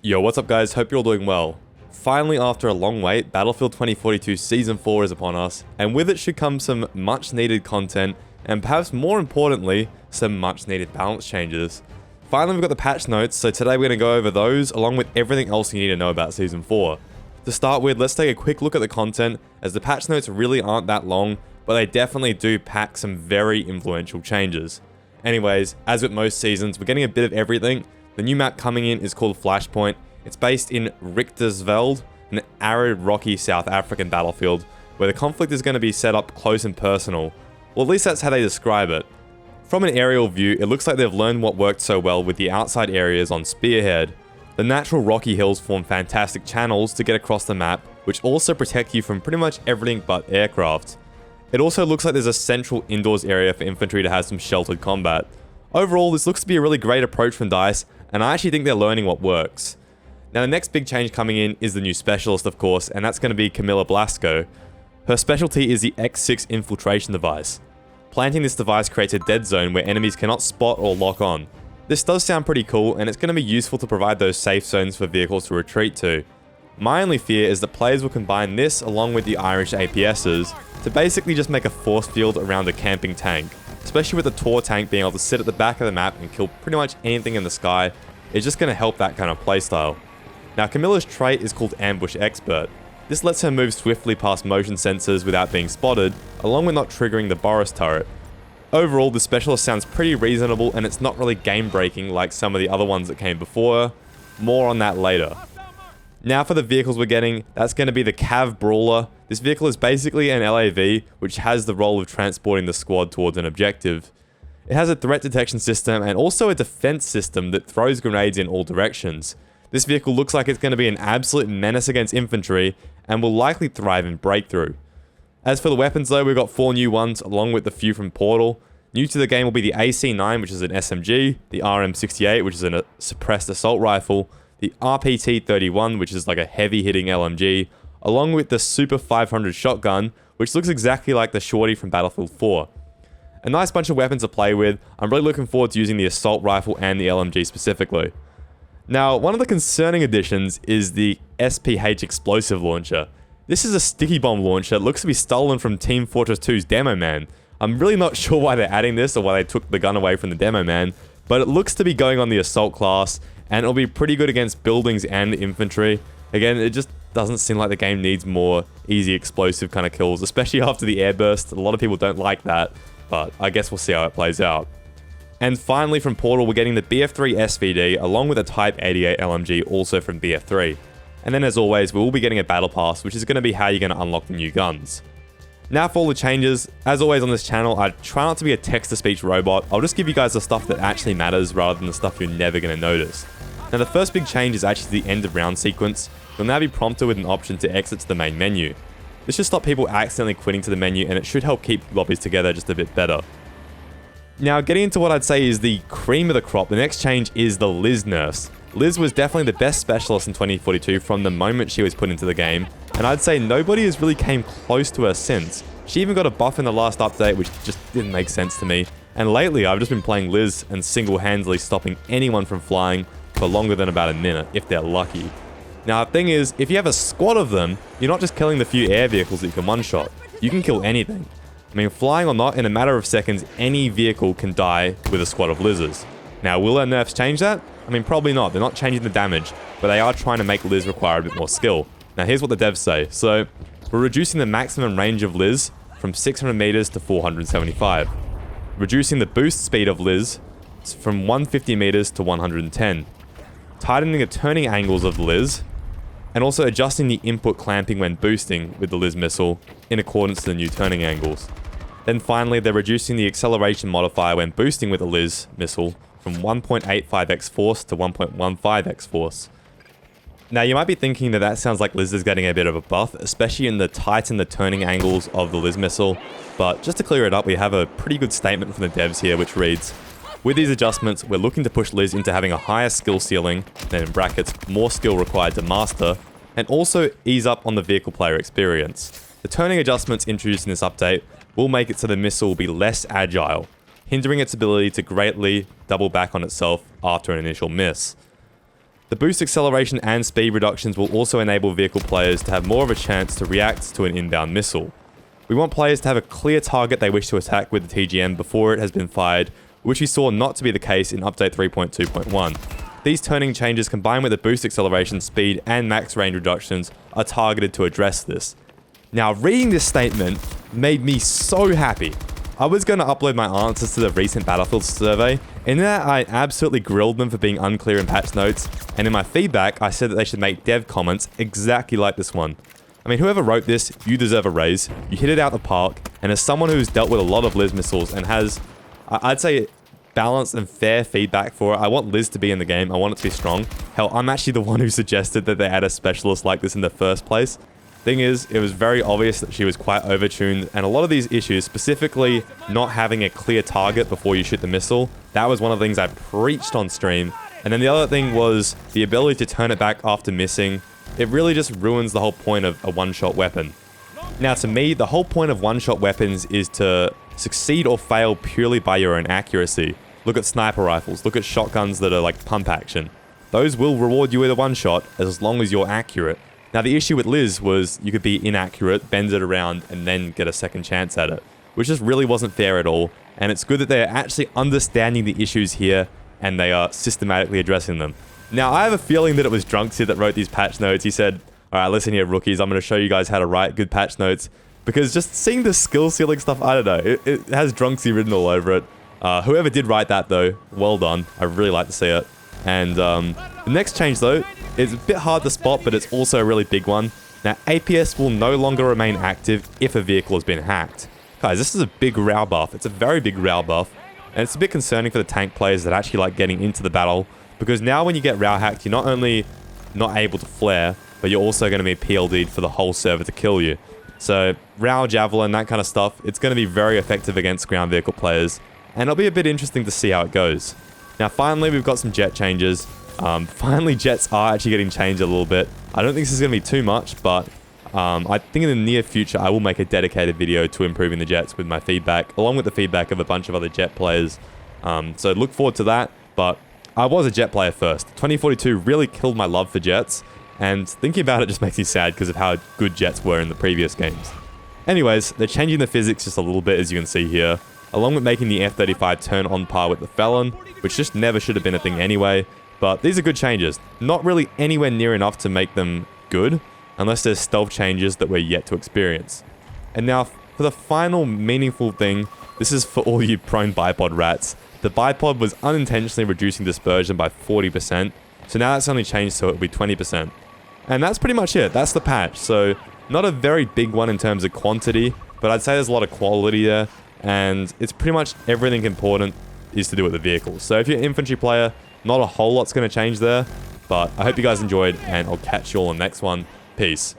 Yo, what's up guys? Hope you're all doing well. Finally, after a long wait, Battlefield 2042 Season 4 is upon us, and with it should come some much needed content, and perhaps more importantly, some much needed balance changes. Finally, we've got the patch notes, so today we're going to go over those, along with everything else you need to know about Season 4. To start with, let's take a quick look at the content, as the patch notes really aren't that long, but they definitely do pack some very influential changes. Anyways, as with most seasons, we're getting a bit of everything. The new map coming in is called Flashpoint. It's based in Richtersveld, an arid, rocky South African battlefield, where the conflict is going to be set up close and personal. Well, at least that's how they describe it. From an aerial view, it looks like they've learned what worked so well with the outside areas on Spearhead. The natural rocky hills form fantastic channels to get across the map, which also protect you from pretty much everything but aircraft. It also looks like there's a central indoors area for infantry to have some sheltered combat. Overall, this looks to be a really great approach from DICE, and I actually think they're learning what works. Now the next big change coming in is the new specialist, of course, and that's going to be Camilla Blasco. Her specialty is the X6 infiltration device. Planting this device creates a dead zone where enemies cannot spot or lock on. This does sound pretty cool, and it's going to be useful to provide those safe zones for vehicles to retreat to. My only fear is that players will combine this along with the Irish APSs to basically just make a force field around a camping tank. Especially with the Tor tank being able to sit at the back of the map and kill pretty much anything in the sky, it's just going to help that kind of playstyle. Now Camilla's trait is called Ambush Expert. This lets her move swiftly past motion sensors without being spotted, along with not triggering the Boris turret. Overall, the specialist sounds pretty reasonable, and it's not really game breaking like some of the other ones that came before her. More on that later. Now for the vehicles we're getting, that's going to be the Cav Brawler. This vehicle is basically an LAV, which has the role of transporting the squad towards an objective. It has a threat detection system and also a defense system that throws grenades in all directions. This vehicle looks like it's going to be an absolute menace against infantry and will likely thrive in Breakthrough. As for the weapons though, we've got 4 new ones along with the few from Portal. New to the game will be the AC-9, which is an SMG, the RM-68, which is a suppressed assault rifle, the RPT-31, which is like a heavy-hitting LMG, along with the Super 500 shotgun, which looks exactly like the shorty from Battlefield 4. A nice bunch of weapons to play with. I'm really looking forward to using the assault rifle and the LMG specifically. Now, one of the concerning additions is the SPH explosive launcher. This is a sticky bomb launcher that looks to be stolen from Team Fortress 2's Demo Man. I'm really not sure why they're adding this or why they took the gun away from the Demo Man, but it looks to be going on the assault class, and it'll be pretty good against buildings and infantry. Again, it just doesn't seem like the game needs more easy explosive kind of kills, especially after the airburst. A lot of people don't like that, but I guess we'll see how it plays out. And finally from Portal, we're getting the BF3 SVD along with a Type 88 LMG also from BF3. And then as always, we will be getting a battle pass, which is going to be how you're going to unlock the new guns. Now for all the changes, as always on this channel, I try not to be a text-to-speech robot. I'll just give you guys the stuff that actually matters rather than the stuff you're never going to notice. Now the first big change is actually the end of round sequence. You'll now be prompted with an option to exit to the main menu. This should stop people accidentally quitting to the menu, and it should help keep lobbies together just a bit better. Now getting into what I'd say is the cream of the crop, the next change is the Liz nerfs. Liz was definitely the best specialist in 2042 from the moment she was put into the game, and I'd say nobody has really came close to her since. She even got a buff in the last update, which just didn't make sense to me, and lately I've just been playing Liz and single-handedly stopping anyone from flying for longer than about a minute, if they're lucky. Now the thing is, if you have a squad of them, you're not just killing the few air vehicles that you can one-shot. You can kill anything. I mean, flying or not, in a matter of seconds, any vehicle can die with a squad of Lizzes. Now, will their nerfs change that? I mean, probably not. They're not changing the damage, but they are trying to make Liz require a bit more skill. Now, here's what the devs say. So, we're reducing the maximum range of Liz from 600 meters to 475. Reducing the boost speed of Liz from 150 meters to 110. Tightening the turning angles of Liz, and also adjusting the input clamping when boosting with the Liz missile in accordance to the new turning angles. Then finally, they're reducing the acceleration modifier when boosting with the Liz missile from 1.85x force to 1.15x force. Now you might be thinking that sounds like Liz is getting a bit of a buff, especially in the tighten the turning angles of the Liz missile, but just to clear it up, we have a pretty good statement from the devs here which reads, with these adjustments, we're looking to push Liz into having a higher skill ceiling, then in brackets, more skill required to master, and also ease up on the vehicle player experience. The turning adjustments introduced in this update will make it so the missile will be less agile, hindering its ability to greatly double back on itself after an initial miss. The boost acceleration and speed reductions will also enable vehicle players to have more of a chance to react to an inbound missile. We want players to have a clear target they wish to attack with the TGM before it has been fired, which we saw not to be the case in update 3.2.1. These turning changes combined with the boost acceleration, speed, and max range reductions are targeted to address this. Now, reading this statement made me so happy. I was going to upload my answers to the recent Battlefield survey. In that, I absolutely grilled them for being unclear in patch notes, and in my feedback, I said that they should make dev comments exactly like this one. I mean, whoever wrote this, you deserve a raise. You hit it out the park, and as someone who's dealt with a lot of Liz missiles and has, I'd say, balanced and fair feedback for it, I want Liz to be in the game. I want it to be strong. Hell, I'm actually the one who suggested that they add a specialist like this in the first place. Thing is, it was very obvious that she was quite overtuned, and a lot of these issues, specifically not having a clear target before you shoot the missile, that was one of the things I preached on stream. And then the other thing was the ability to turn it back after missing. It really just ruins the whole point of a one-shot weapon. Now, to me, the whole point of one-shot weapons is to succeed or fail purely by your own accuracy. Look at sniper rifles, look at shotguns that are like pump action. Those will reward you with a one-shot as long as you're accurate. Now, the issue with Liz was you could be inaccurate, bend it around, and then get a second chance at it, which just really wasn't fair at all, and it's good that they're actually understanding the issues here, and they are systematically addressing them. Now, I have a feeling that it was Drunksy that wrote these patch notes. He said, alright, listen here, rookies, I'm going to show you guys how to write good patch notes, because just seeing the skill ceiling stuff, I don't know, it has Drunksy written all over it. Whoever did write that, though, well done. I really like to see it. And the next change, though, is a bit hard to spot, but it's also a really big one. Now, APS will no longer remain active if a vehicle has been hacked. Guys, this is a big RAL buff. It's a very big RAL buff. And it's a bit concerning for the tank players that actually like getting into the battle. Because now when you get RAL hacked, you're not only not able to flare, but you're also going to be PLD'd for the whole server to kill you. So, RAL, Javelin, that kind of stuff, it's going to be very effective against ground vehicle players. And it'll be a bit interesting to see how it goes. Now, finally, we've got some jet changes. Finally, jets are actually getting changed a little bit. I don't think this is going to be too much, but I think in the near future, I will make a dedicated video to improving the jets with my feedback, along with the feedback of a bunch of other jet players. So look forward to that, but I was a jet player first. 2042 really killed my love for jets, and thinking about it just makes me sad because of how good jets were in the previous games. Anyways, they're changing the physics just a little bit, as you can see here, along with making the F-35 turn on par with the Felon, which just never should have been a thing anyway. But these are good changes. Not really anywhere near enough to make them good, unless there's stealth changes that we're yet to experience. And now, for the final meaningful thing, this is for all you prone bipod rats. The bipod was unintentionally reducing dispersion by 40%, so now it's only changed so it'll be 20%. And that's pretty much it. That's the patch. So, not a very big one in terms of quantity, but I'd say there's a lot of quality there, and it's pretty much everything important is to do with the vehicles. So if you're an infantry player, not a whole lot's going to change there, but I hope you guys enjoyed, and I'll catch you all in the next one. Peace.